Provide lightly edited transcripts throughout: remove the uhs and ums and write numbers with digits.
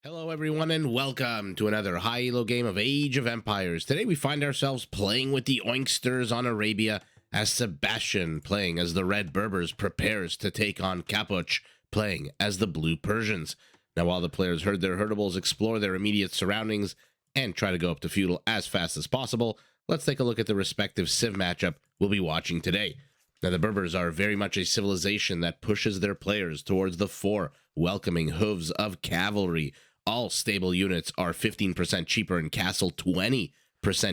Hello everyone and welcome to another high elo game of Age of Empires. Today we find ourselves playing with the Oinksters on Arabia as Sebastian, playing as the Red Berbers, prepares to take on Capoch, playing as the Blue Persians. Now while the players herd their herdables, explore their immediate surroundings, and try to go up to feudal as fast as possible, let's take a look at the respective civ matchup we'll be watching today. Now the Berbers are very much a civilization that pushes their players towards the four welcoming hooves of cavalry. All stable units are 15% cheaper in Castle, 20%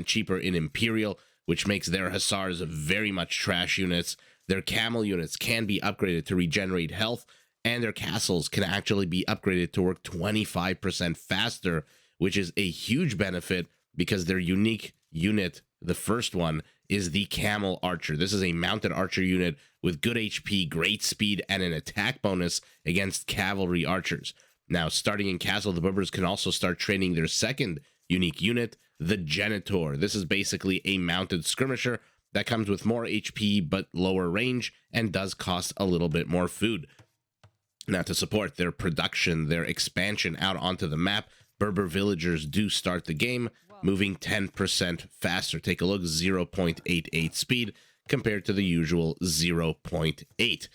cheaper in Imperial, which makes their Hussars very much trash units. Their Camel units can be upgraded to regenerate health, and their Castles can actually be upgraded to work 25% faster, which is a huge benefit because their unique unit, the first one, is the Camel Archer. This is a mounted archer unit with good HP, great speed, and an attack bonus against cavalry archers. Now, starting in Castle, the Berbers can also start training their second unique unit, the Genitor. This is basically a mounted skirmisher that comes with more HP but lower range and does cost a little bit more food. Now, to support their production, their expansion out onto the map, Berber villagers do start the game, moving 10% faster. Take a look, 0.88 speed compared to the usual 0.8.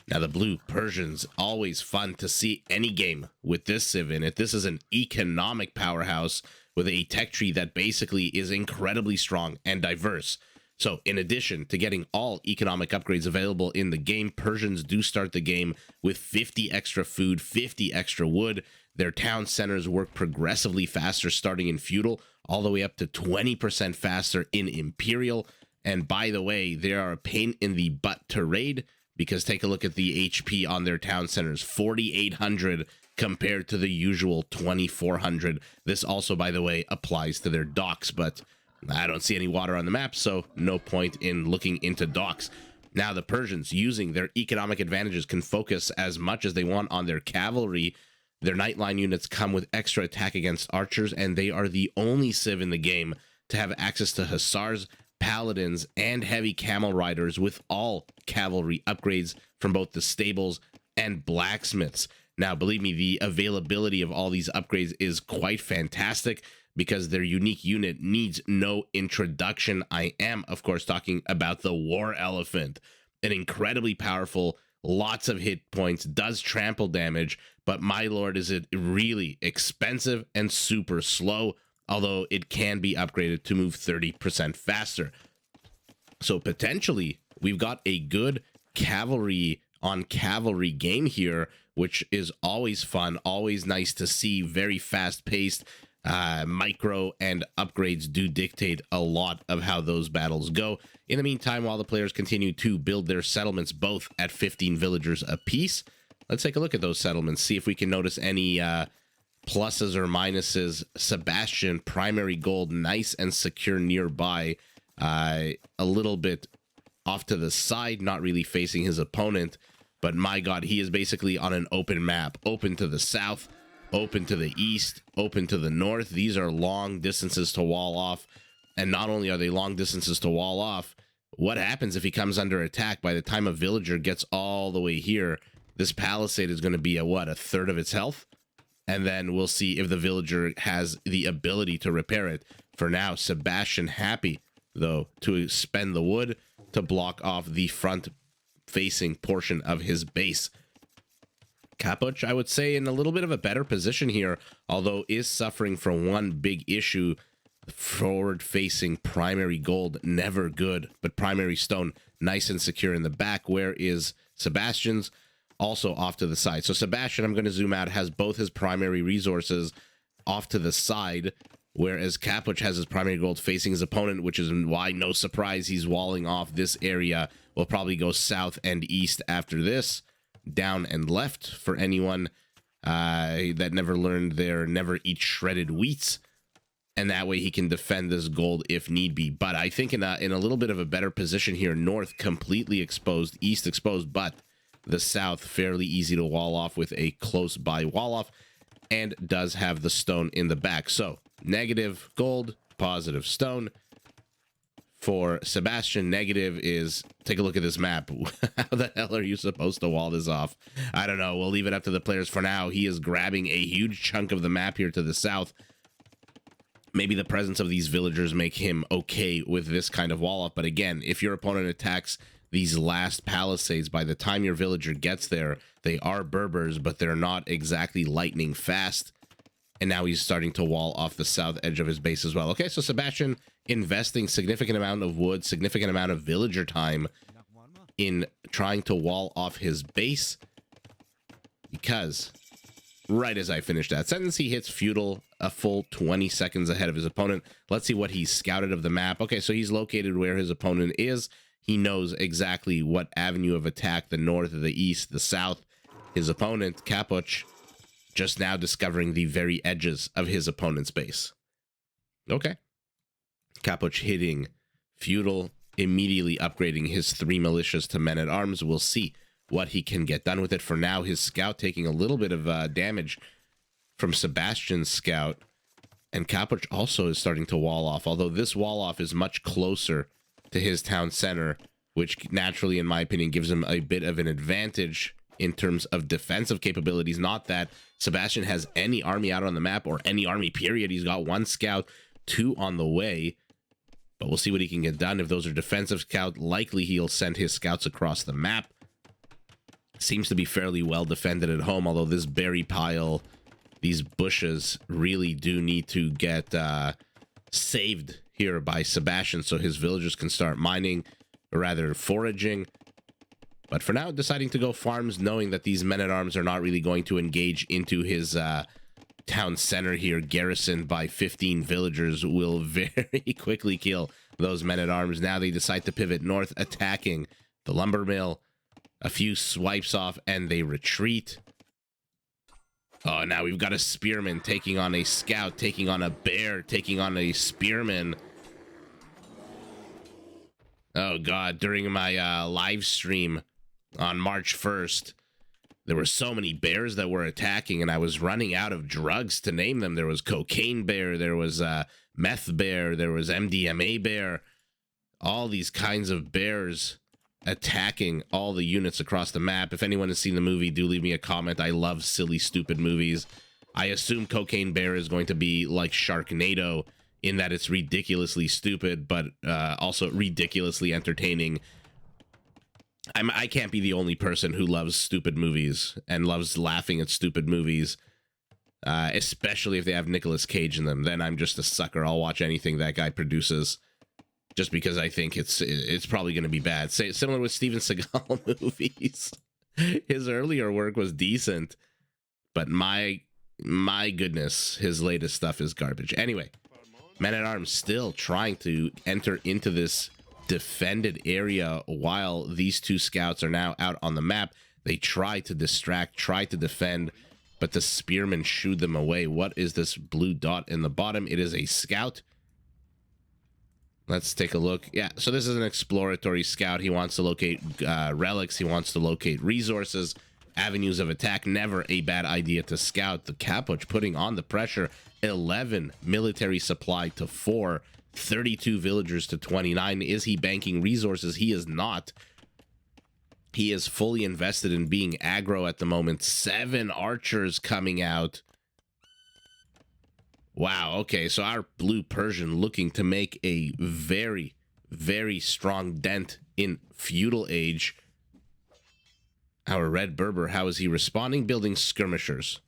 Now, the Blue Persians, always fun to see any game with this civ in it. This is an economic powerhouse with a tech tree that basically is incredibly strong and diverse. So, in addition to getting all economic upgrades available in the game, Persians do start the game with 50 extra food, 50 extra wood. Their town centers work progressively faster starting in Feudal, all the way up to 20% faster in Imperial. And by the way, they are a pain in the butt to raid, because take a look at the HP on their town centers, 4,800 compared to the usual 2,400. This also, by the way, applies to their docks, but I don't see any water on the map, so no point in looking into docks. Now, the Persians, using their economic advantages, can focus as much as they want on their cavalry. Their Nightline units come with extra attack against archers, and they are the only civ in the game to have access to Hussars, Paladins, and heavy camel riders with all cavalry upgrades from both the stables and blacksmiths. Now, believe me, the availability of all these upgrades is quite fantastic because their unique unit needs no introduction. I am, of course, talking about the War Elephant, an incredibly powerful, lots of hit points, does trample damage, but my lord, is it really expensive and super slow, although it can be upgraded to move 30% faster. So potentially, we've got a good cavalry on cavalry game here, which is always fun, always nice to see, very fast-paced. Micro and upgrades do dictate a lot of how those battles go. In the meantime, while the players continue to build their settlements, both at 15 villagers apiece, let's take a look at those settlements, see if we can notice any pluses or minuses. Sebastian, primary gold, nice and secure nearby, a little bit off to the side, not really facing his opponent, but my god, he is basically on an open map, open to the south, open to the east, open to the north. These are long distances to wall off, and not only are they long distances to wall off, what happens if he comes under attack? By the time a villager gets all the way here, this palisade is going to be at what, a third of its health? And then we'll see if the villager has the ability to repair it. For now, Sebastian happy, though, to spend the wood to block off the front-facing portion of his base. Capoch, I would say, in a little bit of a better position here, although is suffering from one big issue. Forward-facing primary gold, never good, but primary stone, nice and secure in the back. Where is Sebastian's? Also off to the side. So Sebastian, I'm going to zoom out, has both his primary resources off to the side, whereas Capoch has his primary gold facing his opponent, which is why, no surprise, he's walling off this area. We'll probably go south and east after this, down and left for anyone that never learned their never eat shredded wheats, and that way he can defend this gold if need be. But I think in a little bit of a better position here, north completely exposed, east exposed, but the south fairly easy to wall off with a close by wall off, and does have the stone in the back. So negative gold, positive stone. For Sebastian, negative is, take a look at this map. How the hell are you supposed to wall this off? I don't know. We'll leave it up to the players for now. He is grabbing a huge chunk of the map here to the south. Maybe the presence of these villagers make him okay with this kind of wall up. But again, if your opponent attacks these last palisades, by the time your villager gets there, they are Berbers, but they're not exactly lightning fast. And now he's starting to wall off the south edge of his base as well. Okay, so Sebastian investing significant amount of wood, significant amount of villager time in trying to wall off his base, because right as I finish that sentence, he hits feudal a full 20 seconds ahead of his opponent. Let's see what he's scouted of the map. Okay, so he's located where his opponent is. He knows exactly what avenue of attack, the north, the east, the south. His opponent, Capoch, just now discovering the very edges of his opponent's base. Okay. Capoch hitting feudal, immediately upgrading his 3 militias to men-at-arms. We'll see what he can get done with it. For now, his scout taking a little bit of damage from Sebastian's scout. And Capoch also is starting to wall off, although this wall off is much closer to his town center, which naturally, in my opinion, gives him a bit of an advantage in terms of defensive capabilities. Not that Sebastian has any army out on the map, or any army period. He's got 1 scout, 2 on the way, but we'll see what he can get done. If those are defensive scouts, likely he'll send his scouts across the map. Seems to be fairly well defended at home, although this berry pile, these bushes really do need to get saved here by Sebastian so his villagers can start mining, or rather foraging. But for now, deciding to go farms, knowing that these men-at-arms are not really going to engage into his town center here, garrisoned by 15 villagers, will very quickly kill those men-at-arms. Now they decide to pivot north, attacking the lumber mill. A few swipes off, and they retreat. Oh, now we've got a spearman taking on a scout, taking on a bear, taking on a spearman. Oh, God. During my live stream on March 1st, there were so many bears that were attacking, and I was running out of drugs to name them. There was cocaine bear, there was meth bear, there was MDMA bear, all these kinds of bears attacking all the units across the map. If anyone has seen the movie, do leave me a comment. I love silly, stupid movies. I assume Cocaine Bear is going to be like Sharknado in that it's ridiculously stupid, but also ridiculously entertaining. I can't be the only person who loves stupid movies and loves laughing at stupid movies, especially if they have Nicolas Cage in them. Then I'm just a sucker. I'll watch anything that guy produces, just because I think it's probably going to be bad. Similar with Steven Seagal movies. His earlier work was decent, but my goodness, his latest stuff is garbage. Anyway, Men-at-Arms still trying to enter into this defended area while these 2 scouts are now out on the map. They try to distract, try to defend, but the spearmen shooed them away. What is this blue dot in the bottom? It is a scout. Let's take a look. Yeah, so this is an exploratory scout. He wants to locate relics. He wants to locate resources, avenues of attack. Never a bad idea to scout. The Capoch putting on the pressure. 11 military supply to 4. 32 villagers to 29. Is he banking resources? He is not. He is fully invested in being aggro at the moment. 7 archers coming out. Wow, okay, so our blue Persian looking to make a very, very strong dent in feudal age. Our red Berber, how is he responding? Building skirmishers.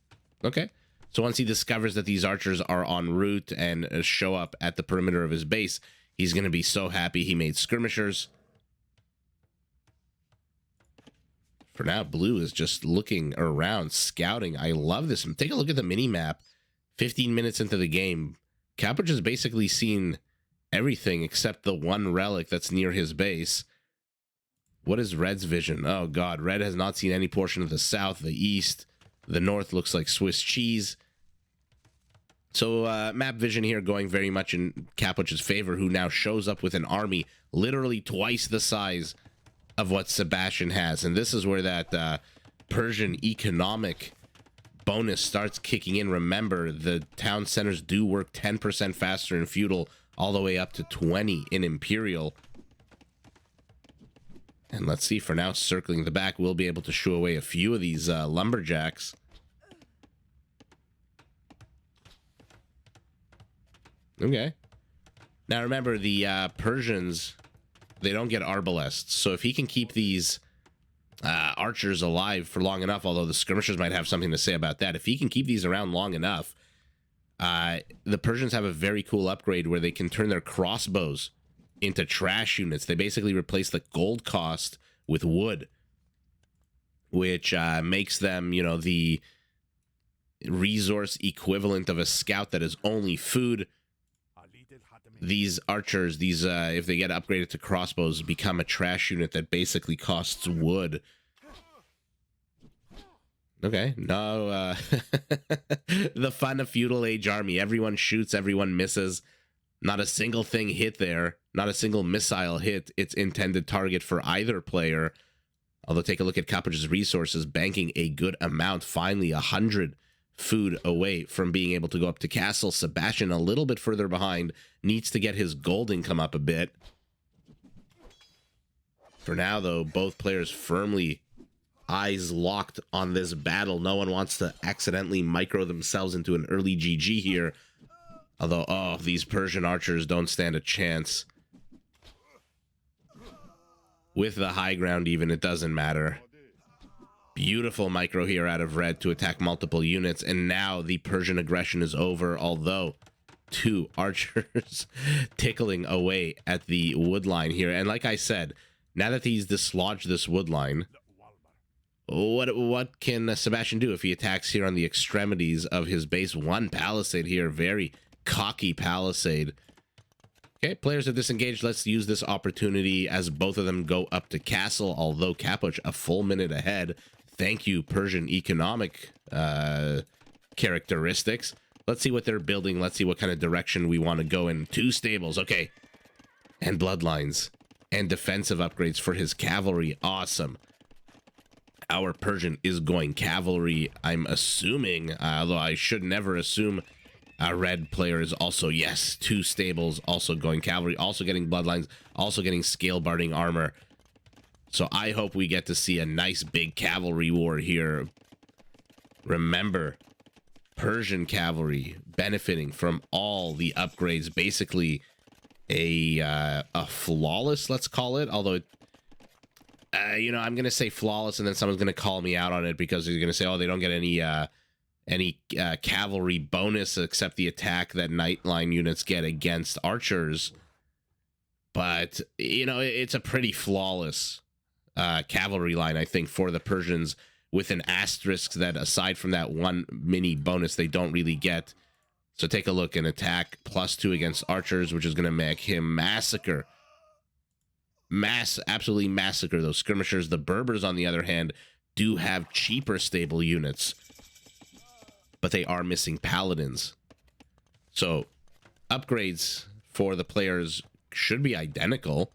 Okay, so once he discovers that these archers are en route and show up at the perimeter of his base, he's going to be so happy he made skirmishers. For now, blue is just looking around, scouting. I love this. Take a look at the mini-map. 15 minutes into the game, Capoch has basically seen everything except the 1 relic that's near his base. What is Red's vision? Oh, God. Red has not seen any portion of the south, the east. The north looks like Swiss cheese. So map vision here going very much in Capoch's favor, who now shows up with an army literally twice the size of what Sebastian has. And this is where that Persian economic bonus starts kicking in. Remember, the town centers do work 10% faster in feudal all the way up to 20 in Imperial. And let's see, for now, circling the back, we'll be able to shoo away a few of these lumberjacks. Okay. Now remember, the Persians, they don't get arbalests. So if he can keep these archers alive for long enough, although the skirmishers might have something to say about that, if he can keep these around long enough, the Persians have a very cool upgrade where they can turn their crossbows into trash units. They basically replace the gold cost with wood, which makes them, you know, the resource equivalent of a scout that is only food. These archers, these if they get upgraded to crossbows, become a trash unit that basically costs wood. Okay, no, the fun of feudal age army. Everyone shoots, everyone misses. Not a single thing hit there. Not a single missile hit its intended target for either player. Although, take a look at Capoch's resources, banking a good amount. Finally, 100 food away from being able to go up to castle. Sebastian, a little bit further behind, needs to get his gold income up a bit. For now, though, both players firmly eyes locked on this battle. No one wants to accidentally micro themselves into an early GG here. Although, oh, these Persian archers don't stand a chance. With the high ground even, it doesn't matter. Beautiful micro here out of red to attack multiple units. And now the Persian aggression is over, although two archers tickling away at the wood line here. And like I said, now that he's dislodged this wood line, what can Sebastian do if he attacks here on the extremities of his base? One palisade here, very cocky palisade. Okay, players have disengaged. Let's use this opportunity as both of them go up to castle, although Capoch a full minute ahead. Thank you, Persian economic characteristics. Let's see what they're building. Let's see what kind of direction we want to go in. Two stables, okay. And bloodlines. And defensive upgrades for his cavalry. Awesome. Our Persian is going cavalry, I'm assuming, although I should never assume. A red player is also, yes, two stables, also going cavalry, also getting bloodlines, also getting scale barding armor. So I hope we get to see a nice big cavalry war here. Remember, Persian cavalry benefiting from all the upgrades, basically a flawless, let's call it, although you know, I'm gonna say flawless and then someone's gonna call me out on it because they're gonna say, oh, they don't get any cavalry bonus except the attack that Nightline units get against archers. But, you know, it's a pretty flawless cavalry line, I think, for the Persians, with an asterisk that, aside from that one mini bonus, they don't really get. So take a look. An attack +2 against archers, which is going to make him massacre. Absolutely massacre those skirmishers. The Berbers, on the other hand, do have cheaper stable units, but they are missing paladins. So upgrades for the players should be identical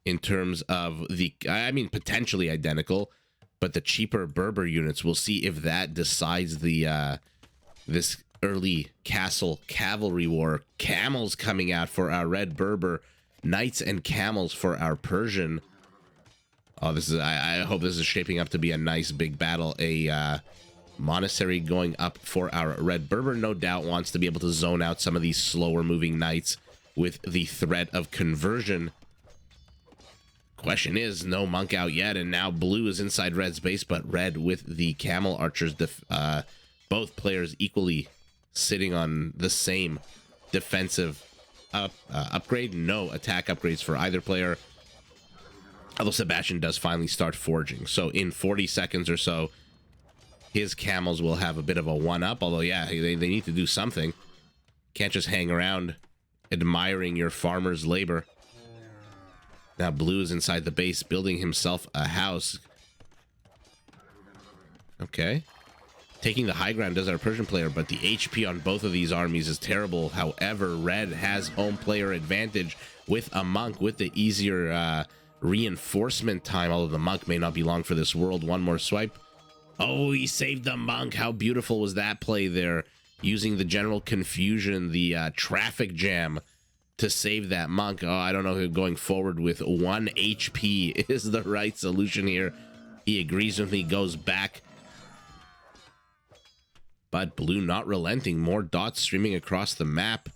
in terms of the, I mean, potentially identical, but the cheaper Berber units, we'll see if that decides the this early castle cavalry war. Camels coming out for our red Berber, knights and camels for our Persian. Oh, this is, I hope this is shaping up to be a nice big battle. A monastery going up for our red Berber, no doubt wants to be able to zone out some of these slower moving knights with the threat of conversion. Question is, no monk out yet, and now blue is inside red's base, but red with the camel archers, both players equally sitting on the same defensive upgrade. No attack upgrades for either player, although Sebastian does finally start forging. So in 40 seconds or so, his camels will have a bit of a one-up, although, yeah, they need to do something. Can't just hang around admiring your farmer's labor. Now blue is inside the base, building himself a house. Okay. Taking the high ground does our Persian player, but the HP on both of these armies is terrible. However, red has home player advantage with a monk with the easier reinforcement time, although the monk may not be long for this world. One more swipe. Oh, he saved the monk. How beautiful was that play there? Using the general confusion, the traffic jam to save that monk. Oh, I don't know if going forward with 1 HP is the right solution here. He agrees with me, goes back. But blue not relenting. More dots streaming across the map.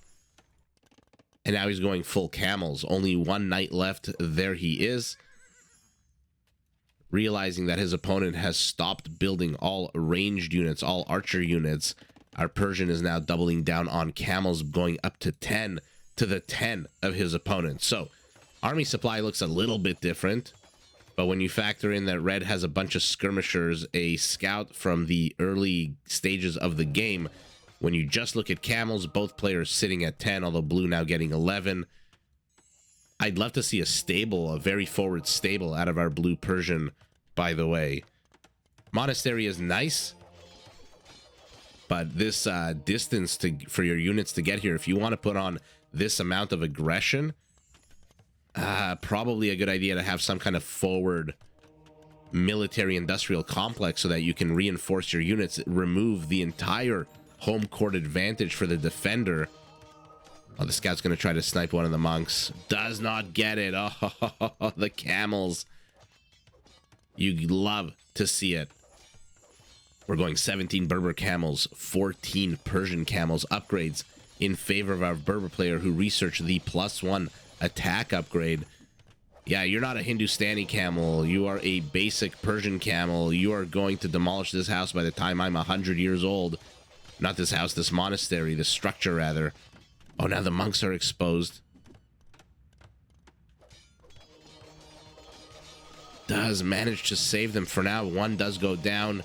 And now he's going full camels. Only 1 knight left. There he is. Realizing that his opponent has stopped building all ranged units, all archer units. Our Persian is now doubling down on camels, going up to 10 to the 10 of his opponent. So army supply looks a little bit different. But when you factor in that red has a bunch of skirmishers, a scout from the early stages of the game, when you just look at camels, both players sitting at 10, although blue now getting 11. I'd love to see a stable, a very forward stable out of our blue Persian, by the way. Monastery is nice, but this distance for your units to get here, if you want to put on this amount of aggression, probably a good idea to have some kind of forward military industrial complex so that you can reinforce your units, remove the entire home court advantage for the defender. Oh, the scout's going to try to snipe one of the monks. Does not get it. Oh, the camels. You love to see it. We're going 17 Berber camels, 14 Persian camels upgrades in favor of our Berber player who researched the +1 attack upgrade. Yeah, you're not a Hindustani camel. You are a basic Persian camel. You are going to demolish this house by the time I'm 100 years old. Not this house, this monastery, this structure, rather. Oh, now the monks are exposed. Does manage to save them for now. One does go down.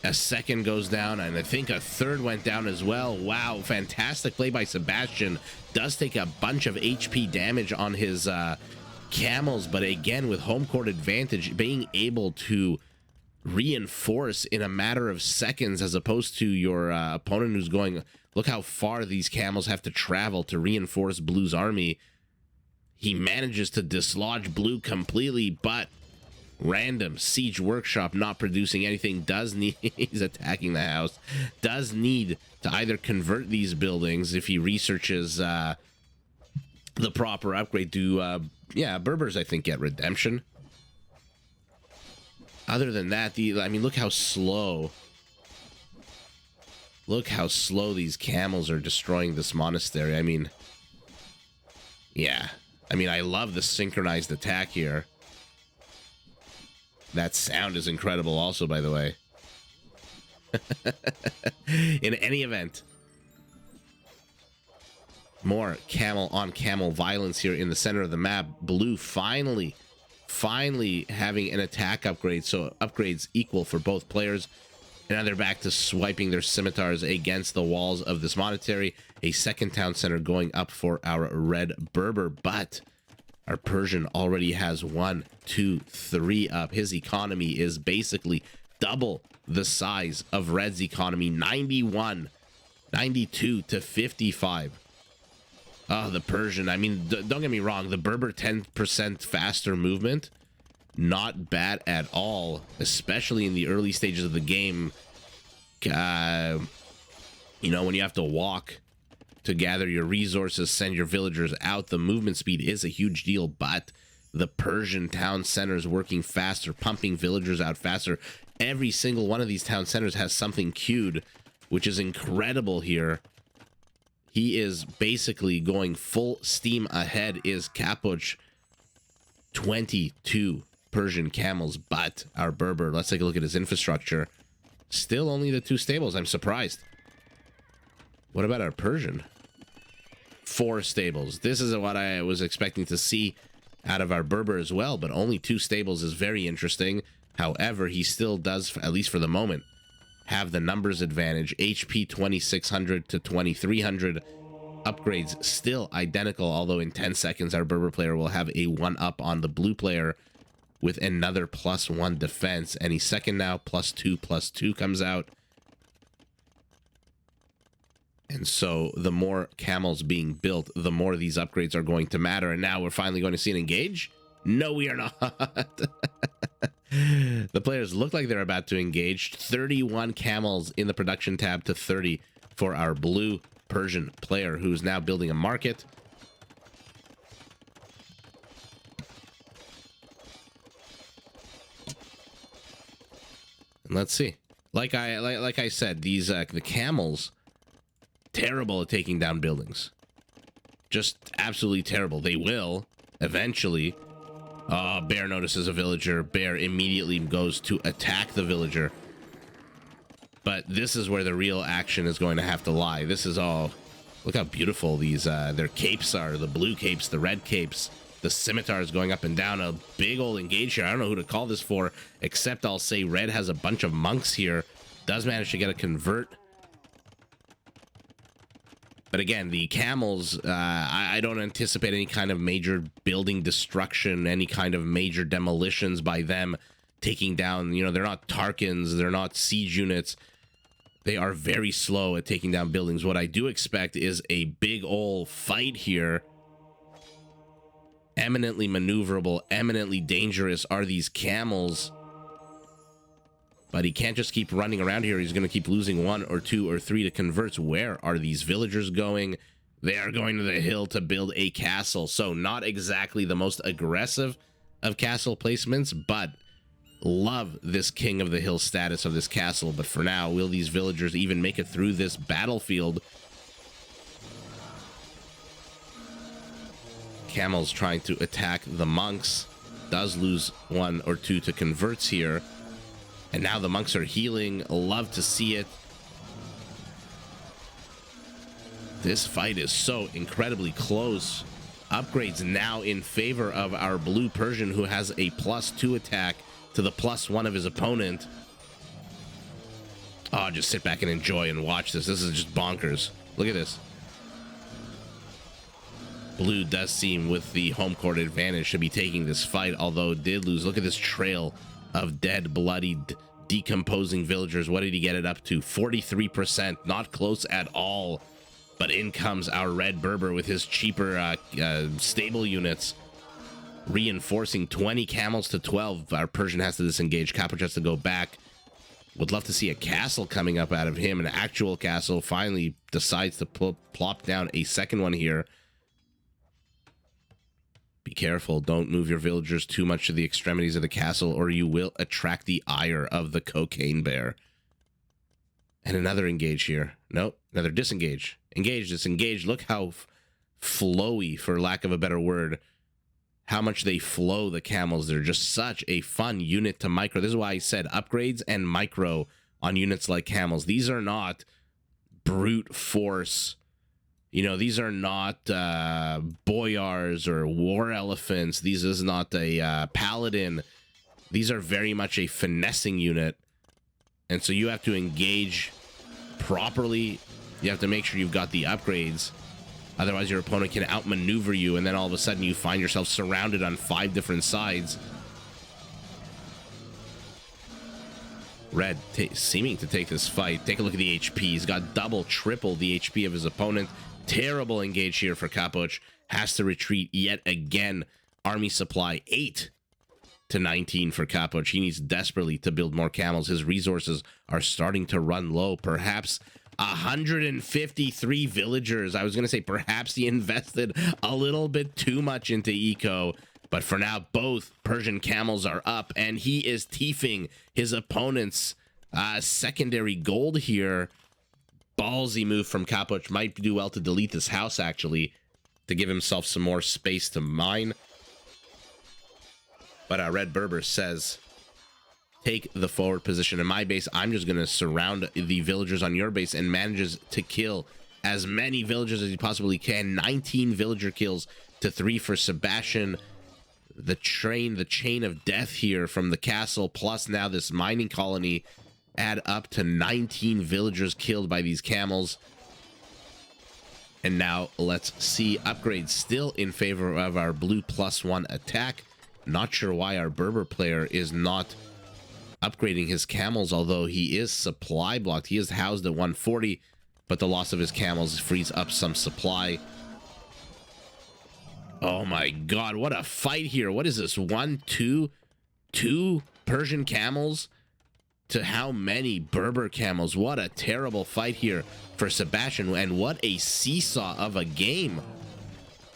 A second goes down, and I think a third went down as well. Wow, fantastic play by Sebastian. Does take a bunch of HP damage on his camels, but again, with home court advantage, being able to reinforce in a matter of seconds as opposed to your opponent who's going... Look how far these camels have to travel to reinforce blue's army. He manages to dislodge blue completely, but... Random siege workshop not producing anything. Does need... He's attacking the house. Does need to either convert these buildings if he researches the proper upgrade to... yeah, Berbers, I think, get redemption. Other than that, I mean, look how slow... Look how slow these camels are destroying this monastery. I mean... Yeah. I mean, I love the synchronized attack here. That sound is incredible also, by the way. In any event, more camel on camel violence here in the center of the map. Blue finally having an attack upgrade, so upgrades equal for both players. And now they're back to swiping their scimitars against the walls of this monastery. A second town center going up for our red Berber, but our Persian already has 1, 2, 3 up. His economy is basically double the size of red's economy. 91, 92 to 55. Oh, the Persian. I mean, don't get me wrong. The Berber 10% faster movement, not bad at all, especially in the early stages of the game. You know, when you have to walk to gather your resources, send your villagers out, the movement speed is a huge deal, but the Persian town centers working faster, pumping villagers out faster. Every single one of these town centers has something queued, which is incredible here. He is basically going full steam ahead, is Capoch. 22 Persian camels, but our Berber, let's take a look at his infrastructure. Still only the 2 stables. I'm surprised. What about our Persian? 4 stables. This is what I was expecting to see out of our Berber as well, but only 2 stables is very interesting. However, he still does, at least for the moment, have the numbers advantage. HP 2600 to 2300. Upgrades still identical, although in 10 seconds our Berber player will have a 1-up on the blue player with another +1 defense. Any second now, +2 comes out. And so the more camels being built, the more these upgrades are going to matter. And now we're finally going to see an engage? No, we are not. The players look like they're about to engage. 31 camels in the production tab to 30 for our blue. Persian player who's now building a market. And let's see. Like I said, these the camels, terrible at taking down buildings. Just absolutely terrible. They will eventually. Bear notices a villager. Bear immediately goes to attack the villager. But this is where the real action is going to have to lie. This is all... Look how beautiful these their capes are. The blue capes, the red capes, the scimitars going up and down. A big old engage here. I don't know who to call this for, except I'll say red has a bunch of monks here. Does manage to get a convert. But again, the camels, I don't anticipate any kind of major building destruction, any kind of major demolitions by them taking down, you know, they're not Tarkans, they're not siege units. They are very slow at taking down buildings. What I do expect is a big ol' fight here. Eminently maneuverable, eminently dangerous are these camels. But he can't just keep running around here. He's going to keep losing 1 or 2 or 3 to converts. Where are these villagers going? They are going to the hill to build a castle. So not exactly the most aggressive of castle placements, but love this king of the hill status of this castle. But for now, will these villagers even make it through this battlefield? Camels trying to attack the monks. Does lose 1 or 2 to converts here. And now the monks are healing. Love to see it. This fight is so incredibly close. Upgrades now in favor of our blue Persian, who has a +2 attack to the +1 of his opponent. Oh, just sit back and enjoy and watch this. This is just bonkers. Look at this. Blue does seem, with the home court advantage, to be taking this fight, although did lose. Look at this trail of dead, bloodied, decomposing villagers. What did he get it up to? 43%. Not close at all. But in comes our red Berber with his cheaper stable units, reinforcing 20 camels to 12. Our Persian has to disengage. Capoch has to go back. Would love to see a castle coming up out of him. An actual castle. Finally decides to plop down a second one here. Be careful. Don't move your villagers too much to the extremities of the castle, or you will attract the ire of the cocaine bear. And another engage here. Nope. Another disengage. Engage, disengage. Look how flowy, for lack of a better word, how much they flow, the camels. They're just such a fun unit to micro. This is why I said upgrades and micro on units like camels. These are not brute force. You know, these are not boyars or war elephants. These is not a paladin. These are very much a finessing unit. And so you have to engage properly. You have to make sure you've got the upgrades. Otherwise, your opponent can outmaneuver you, and then all of a sudden you find yourself surrounded on 5 different sides. Red seeming to take this fight. Take a look at the HP. He's got double, triple the HP of his opponent. Terrible engage here for Capoch. Has to retreat yet again. Army supply 8 to 19 for Capoch. He needs desperately to build more camels. His resources are starting to run low. Perhaps 153 villagers. I was going to say perhaps he invested a little bit too much into eco. But for now, both Persian camels are up, and he is teefing his opponent's secondary gold here. Ballsy move from Capoch. Might do well to delete this house, actually, to give himself some more space to mine. But Red Berber says, take the forward position. In my base, I'm just going to surround the villagers on your base, and manages to kill as many villagers as he possibly can. 19 villager kills to 3 for Sebastian. The chain of death here from the castle, plus now this mining colony, add up to 19 villagers killed by these camels. And now let's see upgrades still in favor of our blue +1 attack. Not sure why our Berber player is not upgrading his camels, although he is supply blocked. He is housed at 140, but the loss of his camels frees up some supply. Oh my god, what a fight here. What is this? 1, 2, 2 Persian camels to how many Berber camels. What a terrible fight here for Sebastian, and what a seesaw of a game.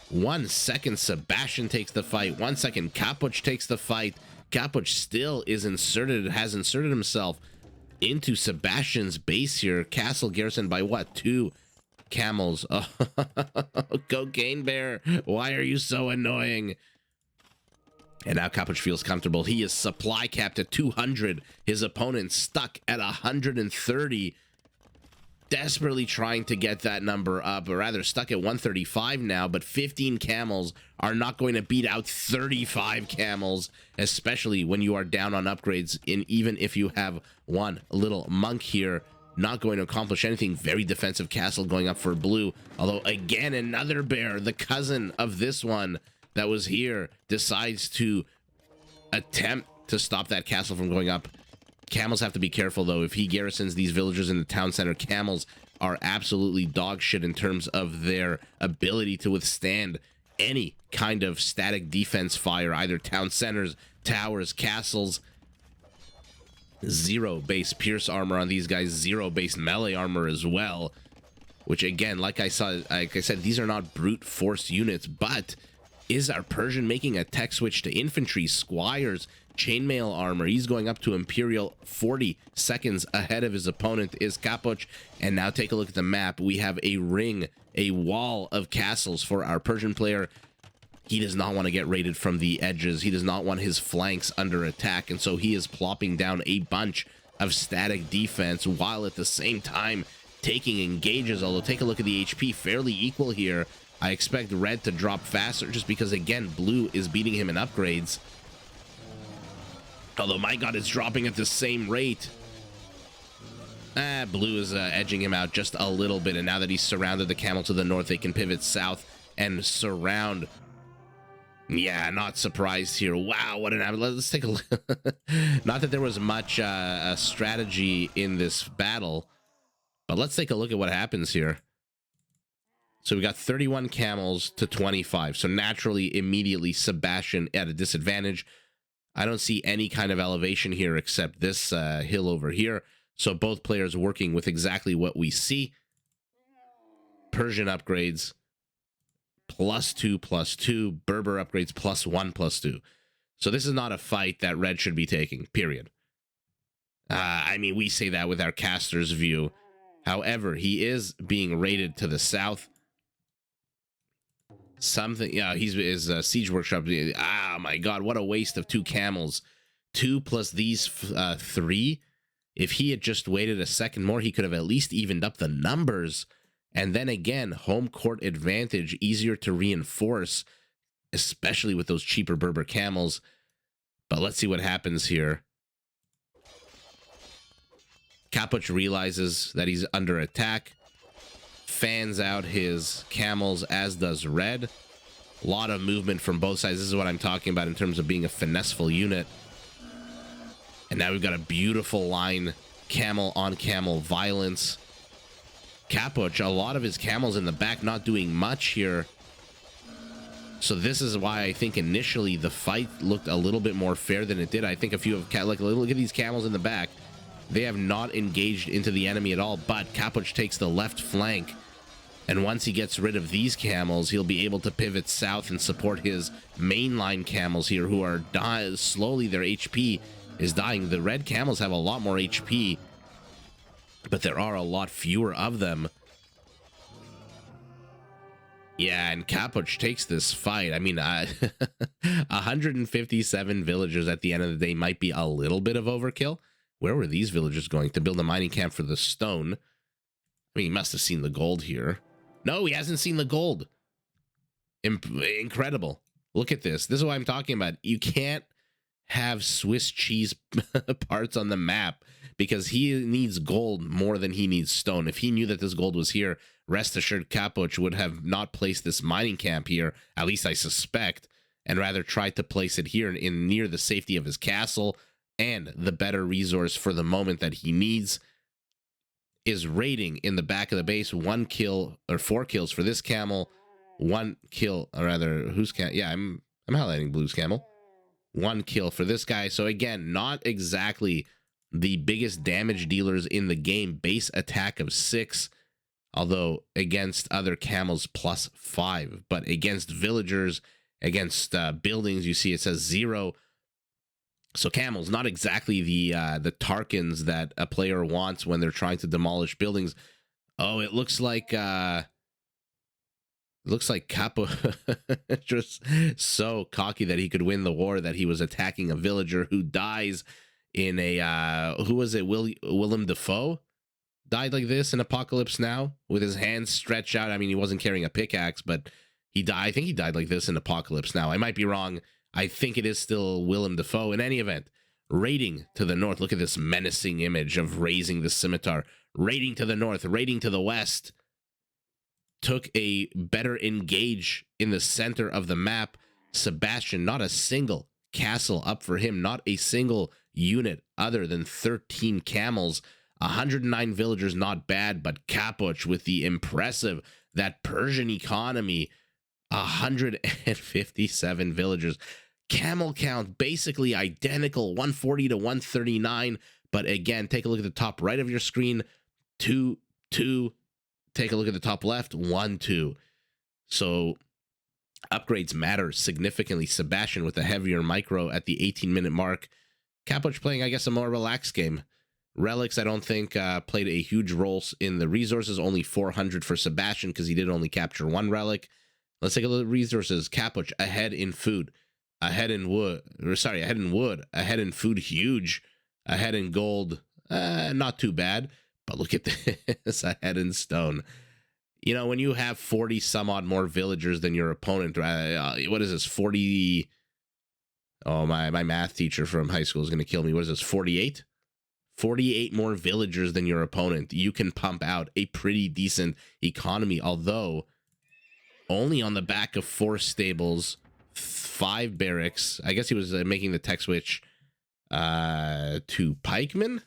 1 second Sebastian takes the fight, 1 second Capoch takes the fight. Capoch still is has inserted himself into Sebastian's base here. Castle garrisoned by what? 2 camels. Oh, Cocaine Bear, why are you so annoying? And now Capoch feels comfortable. He is supply capped at 200. His opponent stuck at 130. Desperately trying to get that number up, or rather stuck at 135 now, but 15 camels are not going to beat out 35 camels, especially when you are down on upgrades, even if you have one little monk here. Not going to accomplish anything. Very defensive castle going up for blue, although again another bear, the cousin of this one that was here, decides to attempt to stop that castle from going up. Camels have to be careful, though. If he garrisons these villagers in the town center, camels are absolutely dog shit in terms of their ability to withstand any kind of static defense fire, either town centers, towers, castles. 0 base pierce armor on these guys, 0 base melee armor as well, which again, like I said, these are not brute force units. But is our Persian making a tech switch to infantry? Squires, chainmail armor. He's going up to Imperial, 40 seconds ahead of his opponent is Capoch. And now take a look at the map. We have a ring, a wall of castles for our Persian player. He does not want to get raided from the edges. He does not want his flanks under attack. And so he is plopping down a bunch of static defense while at the same time taking engages. Although take a look at the HP, fairly equal here. I expect red to drop faster just because, again, blue is beating him in upgrades. Although, my god, it's dropping at the same rate. Blue is edging him out just a little bit. And now that he's surrounded the camel to the north, they can pivot south and surround. Yeah, not surprised here. Wow, what an... Let's take a look. Not that there was much strategy in this battle, but let's take a look at what happens here. So we got 31 camels to 25. So naturally, immediately, Sebastian at a disadvantage. I don't see any kind of elevation here except this hill over here. So both players working with exactly what we see. Persian upgrades, +2/+2. Berber upgrades, +1/+2. So this is not a fight that red should be taking, period. I mean, we say that with our caster's view. However, he is being raided to the south. Something, yeah, his siege workshop. Ah, my god, what a waste of 2 camels. 2 plus these 3. If he had just waited a second more, he could have at least evened up the numbers. And then again, home court advantage, easier to reinforce, especially with those cheaper Berber camels. But let's see what happens here. Capoch realizes that he's under attack, fans out his camels, as does red. A lot of movement from both sides. This is what I'm talking about in terms of being a finesseful unit. And now we've got a beautiful line, camel on camel violence. Capoch, a lot of his camels in the back, not doing much here. So this is why I think initially the fight looked a little bit more fair than it did. I think a few of, like, look at these camels in the back. They have not engaged into the enemy at all, but Capoch takes the left flank. And once he gets rid of these camels, he'll be able to pivot south and support his mainline camels here, who are dying slowly. Their HP is dying. The red camels have a lot more HP, but there are a lot fewer of them. Yeah, and Capoch takes this fight. I mean, 157 villagers at the end of the day might be a little bit of overkill. Where were these villagers going? To build a mining camp for the stone. I mean, he must have seen the gold here. No, he hasn't seen the gold. Incredible. Look at this. This is what I'm talking about. You can't have Swiss cheese parts on the map because he needs gold more than he needs stone. If he knew that this gold was here, rest assured Capoch would have not placed this mining camp here, at least I suspect, and rather tried to place it here in near the safety of his castle. And the better resource for the moment that he needs is raiding in the back of the base. 1 kill, or 4 kills for this camel. 1 kill, or rather, who's camel? Yeah, I'm highlighting blue's camel. 1 kill for this guy. So again, not exactly the biggest damage dealers in the game, base attack of 6, although against other camels +5, but against villagers, against buildings, you see it says 0. So camels, not exactly the Tarkins that a player wants when they're trying to demolish buildings. Oh, it looks like Capoch just so cocky that he could win the war that he was attacking a villager who dies in a who was it? Willem Dafoe died like this in Apocalypse Now with his hands stretched out. I mean, he wasn't carrying a pickaxe, but he died. I think he died like this in Apocalypse Now. I might be wrong. I think it is still Willem Dafoe. In any event, raiding to the north. Look at this menacing image of raising the scimitar. Raiding to the north, raiding to the west. Took a better engage in the center of the map. Sebastian, not a single castle up for him. Not a single unit other than 13 camels. 109 villagers, not bad, but Capoch with the impressive, that Persian economy, 157 villagers. Camel count basically identical, 140 to 139. But again, take a look at the top right of your screen, 2, 2. Take a look at the top left, 1, 2. So upgrades matter significantly. Sebastian with a heavier micro at the 18-minute mark. Capoch playing, I guess, a more relaxed game. Relics, I don't think, played a huge role in the resources. Only 400 for Sebastian because he did only capture 1 relic. Let's take a look at resources. Capoch ahead in food, ahead in wood. Ahead in wood, ahead in food, huge. Ahead in gold, not too bad. But look at this, ahead in stone. You know, when you have 40 some odd more villagers than your opponent, what is this, 40? Oh, my math teacher from high school is going to kill me. What is this, 48? 48 more villagers than your opponent. You can pump out a pretty decent economy, although only on the back of 4 stables, 5 barracks. I guess he was making the tech switch to pikemen.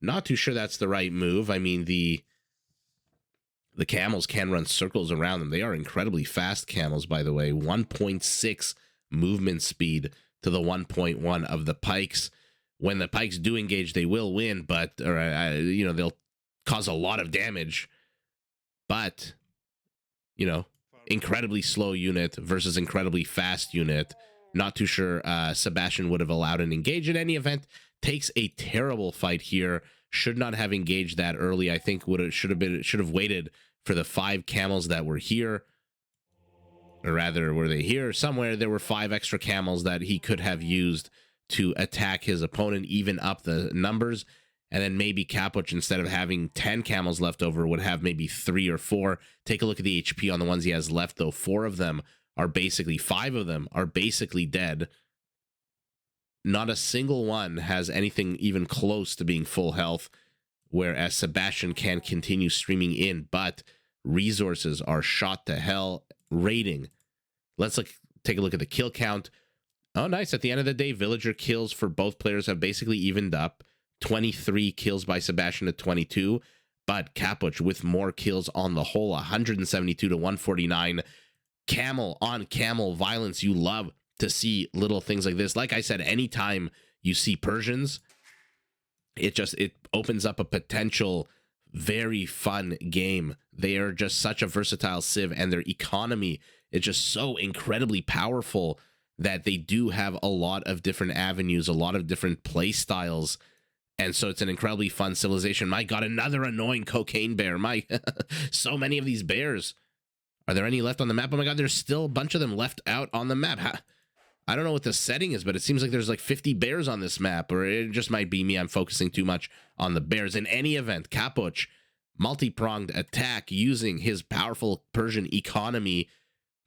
Not too sure that's the right move. I mean, the camels can run circles around them. They are incredibly fast camels, by the way. 1.6 movement speed to the 1.1 of the pikes. When the pikes do engage, they will win, but they'll cause a lot of damage. But, incredibly slow unit versus incredibly fast unit. Not too sure Sebastian would have allowed an engage in any event. Takes a terrible fight here. Should not have engaged that early. I think should have waited for the 5 camels that were here. Or rather, were they here? Somewhere there were 5 extra camels that he could have used to attack his opponent, even up the numbers. And then maybe Capoch, instead of having 10 camels left over, would have maybe 3 or 4. Take a look at the HP on the ones he has left, though. 5 of them are basically dead. Not a single one has anything even close to being full health, whereas Sebastian can continue streaming in, but resources are shot to hell. Rating. Let's take a look at the kill count. Oh, nice. At the end of the day, villager kills for both players have basically evened up. 23 kills by Sebastian to 22, but Capoch with more kills on the whole, 172 to 149. Camel on camel violence. You love to see little things like this. Like I said, anytime you see Persians, it opens up a potential very fun game. They are just such a versatile civ, and their economy is just so incredibly powerful that they do have a lot of different avenues, a lot of different play styles. And so it's an incredibly fun civilization. My God, another annoying cocaine bear. So many of these bears. Are there any left on the map? Oh my God, there's still a bunch of them left out on the map. I don't know what the setting is, but it seems like there's like 50 bears on this map, or it just might be me. I'm focusing too much on the bears. In any event, Capoch, multi-pronged attack using his powerful Persian economy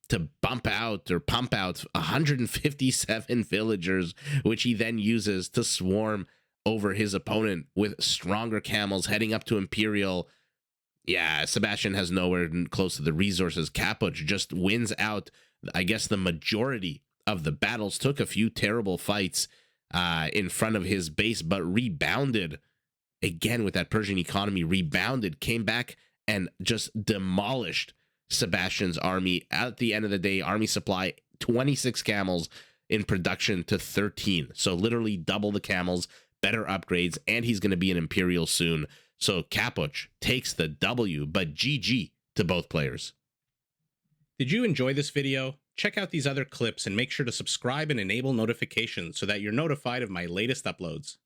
to pump out 157 villagers, which he then uses to swarm over his opponent with stronger camels heading up to Imperial. Yeah, Sebastian has nowhere close to the resources. Capoch just wins out, I guess, the majority of the battles. Took a few terrible fights in front of his base, but rebounded again with that Persian economy. Rebounded, came back, and just demolished Sebastian's army. At the end of the day, army supply 26 camels in production to 13. So literally double the camels. better upgrades, and he's going to be an Imperial soon. So Capoch takes the W, but GG to both players. Did you enjoy this video? Check out these other clips and make sure to subscribe and enable notifications so that you're notified of my latest uploads.